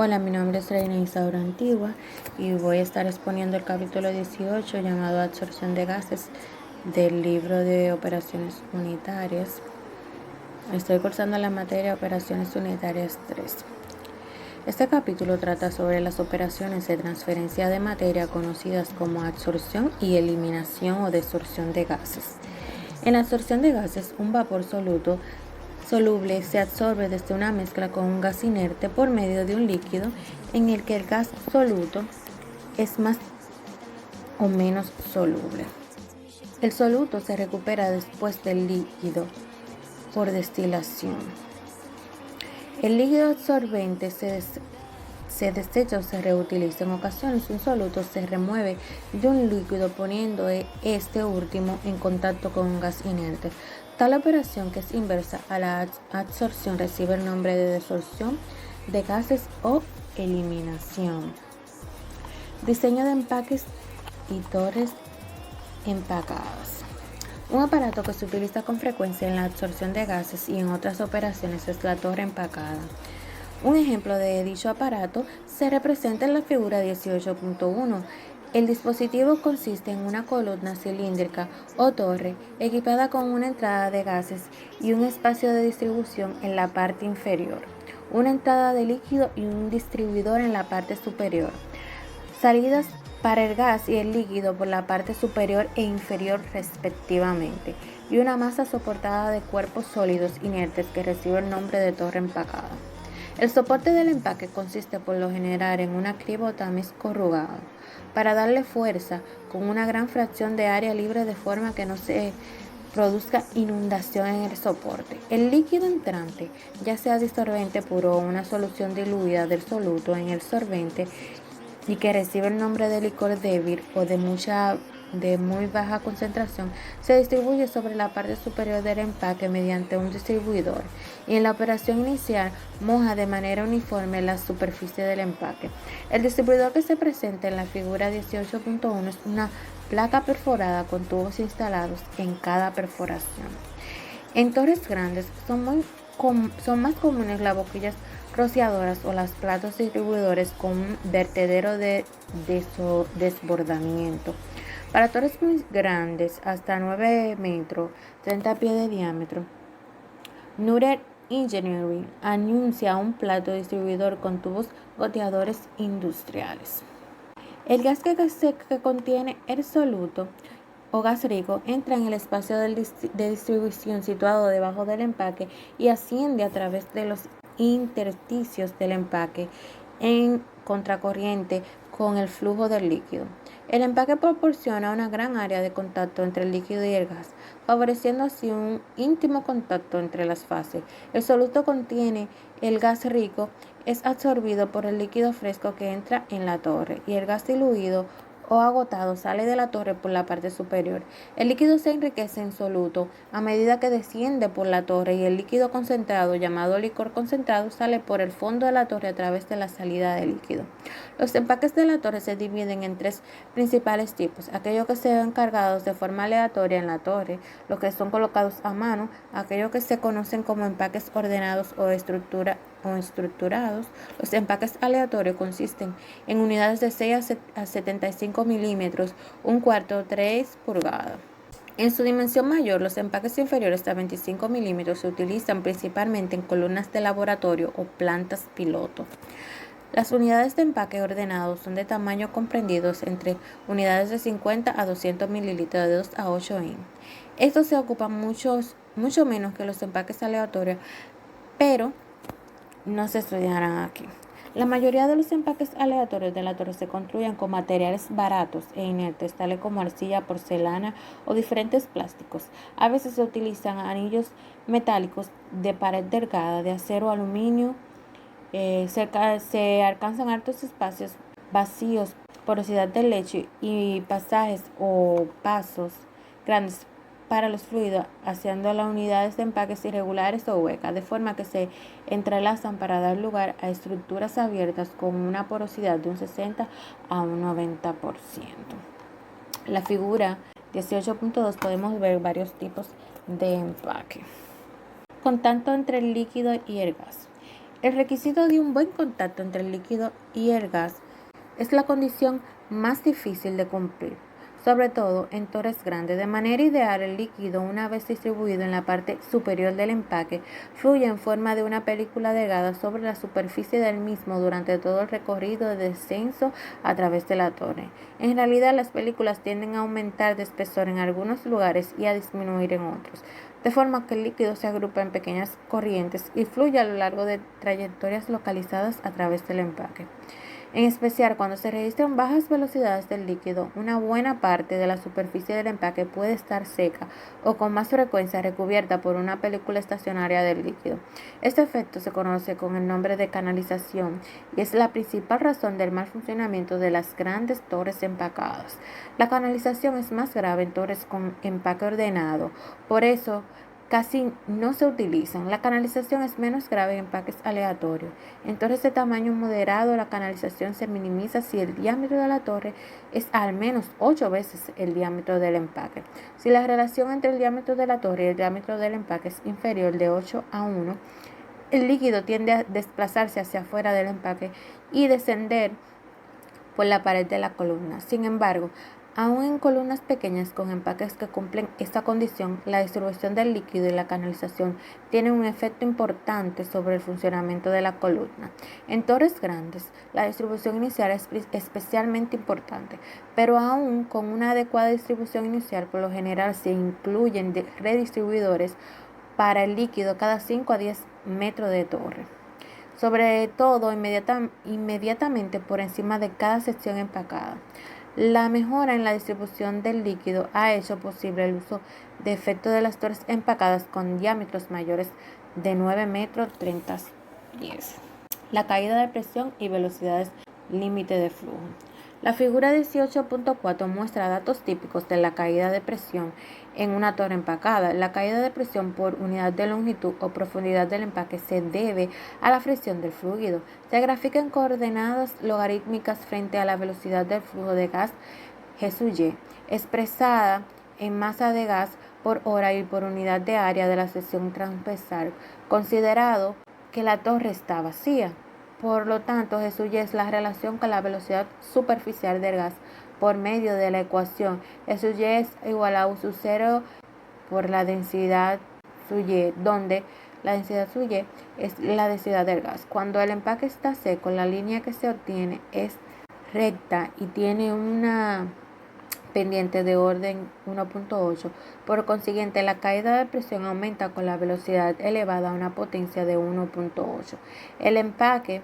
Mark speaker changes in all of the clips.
Speaker 1: Hola, mi nombre es Reina Isaura Antigua y voy a estar exponiendo el capítulo 18 llamado Absorción de gases del libro de operaciones unitarias. Estoy cursando la materia Operaciones Unitarias 3. Este capítulo trata sobre las operaciones de transferencia de materia conocidas como absorción y eliminación o desorción de gases. En la absorción de gases, un vapor soluble se absorbe desde una mezcla con un gas inerte por medio de un líquido en el que el gas soluto es más o menos soluble. El soluto se recupera después del líquido por destilación. El líquido absorbente se desecha o se reutiliza. En ocasiones, un soluto se remueve de un líquido poniendo este último en contacto con un gas inerte. Tal operación, que es inversa a la absorción, recibe el nombre de desorción de gases o eliminación. Diseño de empaques y torres empacadas. Un aparato que se utiliza con frecuencia en la absorción de gases y en otras operaciones es la torre empacada. Un ejemplo de dicho aparato se representa en la figura 18.1. El dispositivo consiste en una columna cilíndrica o torre equipada con una entrada de gases y un espacio de distribución en la parte inferior, una entrada de líquido y un distribuidor en la parte superior, salidas para el gas y el líquido por la parte superior e inferior respectivamente, y una masa soportada de cuerpos sólidos inertes que recibe el nombre de torre empacada. El soporte del empaque consiste por lo general en una criba o tamiz corrugado para darle fuerza con una gran fracción de área libre de forma que no se produzca inundación en el soporte. El líquido entrante, ya sea disolvente puro o una solución diluida del soluto en el sorbente y que recibe el nombre de licor débil o de muy baja concentración, se distribuye sobre la parte superior del empaque mediante un distribuidor y en la operación inicial moja de manera uniforme la superficie del empaque. El distribuidor que se presenta en la figura 18.1 es una placa perforada con tubos instalados en cada perforación. En torres grandes son más comunes las boquillas rociadoras o los platos distribuidores con un vertedero de desbordamiento. Para torres muy grandes, hasta 9 metros, 30 pies de diámetro, Nutter Engineering anuncia un plato distribuidor con tubos goteadores industriales. El gas que contiene el soluto o gas rico entra en el espacio de distribución situado debajo del empaque y asciende a través de los intersticios del empaque en contracorriente con el flujo del líquido. El empaque proporciona una gran área de contacto entre el líquido y el gas, favoreciendo así un íntimo contacto entre las fases. El soluto contiene el gas rico, es absorbido por el líquido fresco que entra en la torre y el gas diluido o agotado sale de la torre por la parte superior. El líquido se enriquece en soluto a medida que desciende por la torre y el líquido concentrado, llamado licor concentrado, sale por el fondo de la torre a través de la salida del líquido. Los empaques de la torre se dividen en tres principales tipos: aquellos que se ven cargados de forma aleatoria en la torre, los que son colocados a mano, aquellos que se conocen como empaques ordenados o estructurados. Los empaques aleatorios consisten en unidades de 6 a 75 milímetros, un cuarto, 3 pulgadas. En su dimensión mayor, los empaques inferiores a 25 milímetros se utilizan principalmente en columnas de laboratorio o plantas piloto. Las unidades de empaque ordenados son de tamaño comprendidos entre unidades de 50 a 200 mililitros de 2 a 8 in. Estos se ocupan mucho menos que los empaques aleatorios, pero no se estudiarán aquí. La mayoría de los empaques aleatorios de la torre se construyen con materiales baratos e inertes, tales como arcilla, porcelana o diferentes plásticos. A veces se utilizan anillos metálicos de pared delgada, de acero o aluminio. Se alcanzan altos espacios vacíos, porosidad del lecho y pasajes o pasos grandes para los fluidos, haciendo las unidades de empaques irregulares o huecas, de forma que se entrelazan para dar lugar a estructuras abiertas con una porosidad de un 60 a un 90%. En la figura 18.2 podemos ver varios tipos de empaque. Contacto entre el líquido y el gas. El requisito de un buen contacto entre el líquido y el gas es la condición más difícil de cumplir, sobre todo en torres grandes. De manera ideal, el líquido, una vez distribuido en la parte superior del empaque, fluye en forma de una película delgada sobre la superficie del mismo durante todo el recorrido de descenso a través de la torre. En realidad, las películas tienden a aumentar de espesor en algunos lugares y a disminuir en otros, de forma que el líquido se agrupa en pequeñas corrientes y fluye a lo largo de trayectorias localizadas a través del empaque. En especial cuando se registran bajas velocidades del líquido, una buena parte de la superficie del empaque puede estar seca o con más frecuencia recubierta por una película estacionaria del líquido. Este efecto se conoce con el nombre de canalización y es la principal razón del mal funcionamiento de las grandes torres empacadas. La canalización es más grave en torres con empaque ordenado, por eso casi no se utilizan. La canalización es menos grave en empaques aleatorios. En torres de tamaño moderado, la canalización se minimiza si el diámetro de la torre es al menos 8 veces el diámetro del empaque. Si la relación entre el diámetro de la torre y el diámetro del empaque es inferior de 8 a 1, el líquido tiende a desplazarse hacia afuera del empaque y descender por la pared de la columna. Sin embargo, aún en columnas pequeñas con empaques que cumplen esta condición, la distribución del líquido y la canalización tienen un efecto importante sobre el funcionamiento de la columna. En torres grandes, la distribución inicial es especialmente importante, pero aún con una adecuada distribución inicial, por lo general se incluyen redistribuidores para el líquido cada 5 a 10 metros de torre, sobre todo inmediatamente por encima de cada sección empacada. La mejora en la distribución del líquido ha hecho posible el uso de efecto de las torres empacadas con diámetros mayores de 9 metros 30 10. La caída de presión y velocidades límite de flujo. La figura 18.4 muestra datos típicos de la caída de presión en una torre empacada. La caída de presión por unidad de longitud o profundidad del empaque se debe a la fricción del fluido. Se grafica en coordenadas logarítmicas frente a la velocidad del flujo de gas G sub Y, expresada en masa de gas por hora y por unidad de área de la sección transversal, considerado que la torre está vacía. Por lo tanto, G sub Y es la relación con la velocidad superficial del gas por medio de la ecuación G sub Y es igual a U sub 0 por la densidad sub Y, donde la densidad sub Y es la densidad del gas. Cuando el empaque está seco, la línea que se obtiene es recta y tiene una pendiente de orden 1.8. Por consiguiente, la caída de presión aumenta con la velocidad elevada a una potencia de 1.8. El empaque,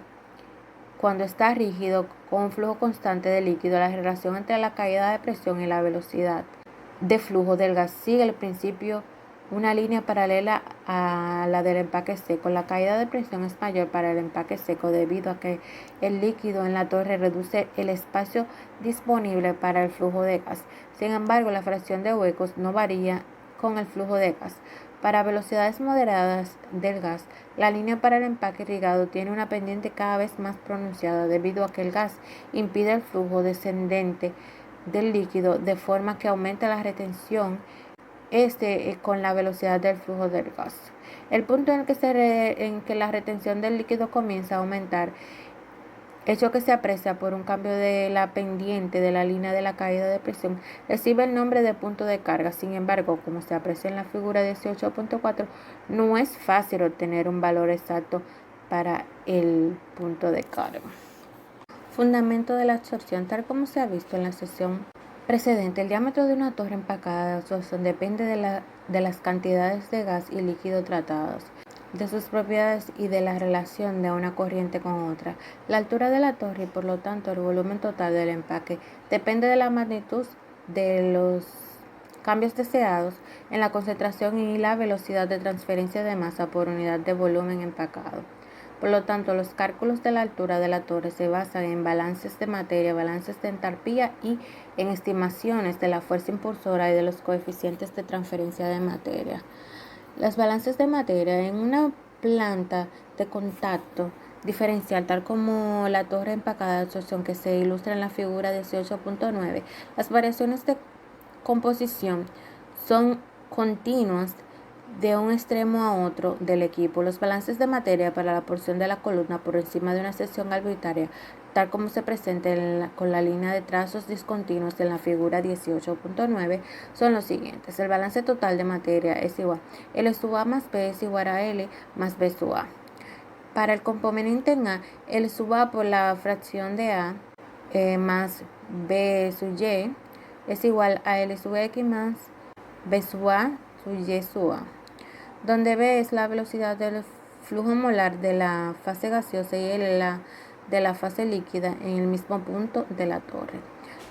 Speaker 1: cuando está rígido con un flujo constante de líquido, la relación entre la caída de presión y la velocidad de flujo del gas sigue el principio una línea paralela a la del empaque seco. La caída de presión es mayor para el empaque seco debido a que el líquido en la torre reduce el espacio disponible para el flujo de gas. Sin embargo, la fracción de huecos no varía con el flujo de gas. Para velocidades moderadas del gas, la línea para el empaque irrigado tiene una pendiente cada vez más pronunciada debido a que el gas impide el flujo descendente del líquido de forma que aumenta la retención con la velocidad del flujo del gas. El punto en que la retención del líquido comienza a aumentar, hecho que se aprecia por un cambio de la pendiente de la línea de la caída de presión, recibe el nombre de punto de carga. Sin embargo, como se aprecia en la figura 18.4, no es fácil obtener un valor exacto para el punto de carga. Fundamento de la absorción. Tal como se ha visto en la sección precedente, el diámetro de una torre empacada de absorción depende de las cantidades de gas y líquido tratados, de sus propiedades y de la relación de una corriente con otra. La altura de la torre y por lo tanto el volumen total del empaque depende de la magnitud de los cambios deseados en la concentración y la velocidad de transferencia de masa por unidad de volumen empacado. Por lo tanto, los cálculos de la altura de la torre se basan en balances de materia, balances de entalpía y en estimaciones de la fuerza impulsora y de los coeficientes de transferencia de materia. Los balances de materia en una planta de contacto diferencial, tal como la torre empacada de absorción que se ilustra en la figura 18.9, las variaciones de composición son continuas de un extremo a otro del equipo. Los balances de materia para la porción de la columna por encima de una sección arbitraria, tal como se presenta con la línea de trazos discontinuos en la figura 18.9, son los siguientes. El balance total de materia es igual. L sub A más B es igual a L más B sub A. Para el componente en A, L sub A por la fracción de A más B sub Y es igual a L sub X más B sub A sub Y sub A, donde B es la velocidad del flujo molar de la fase gaseosa y L de la fase líquida en el mismo punto de la torre.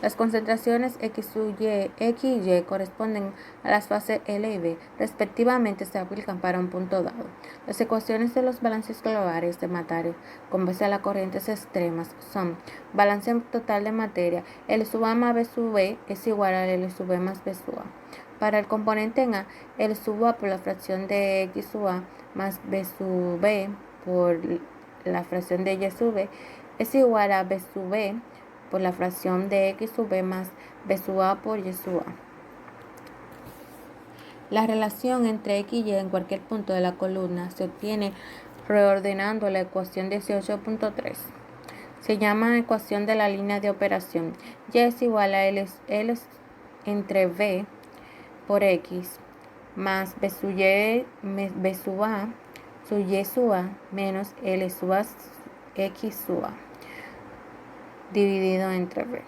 Speaker 1: Las concentraciones X y Y corresponden a las fases L y B, respectivamente, se aplican para un punto dado. Las ecuaciones de los balances globales de materia con base a las corrientes extremas son: balance total de materia, L sub A más B sub B es igual a L sub B más B sub A. Para el componente en A, L sub A por la fracción de X sub A más B sub B por la fracción de Y sub B es igual a B sub B por la fracción de X sub B más B sub A por Y sub A. La relación entre X y Y en cualquier punto de la columna se obtiene reordenando la ecuación 18.3. Se llama ecuación de la línea de operación. Y es igual a L entre B por X más B sub A sub Y sub A menos L sub A X sub A dividido entre B.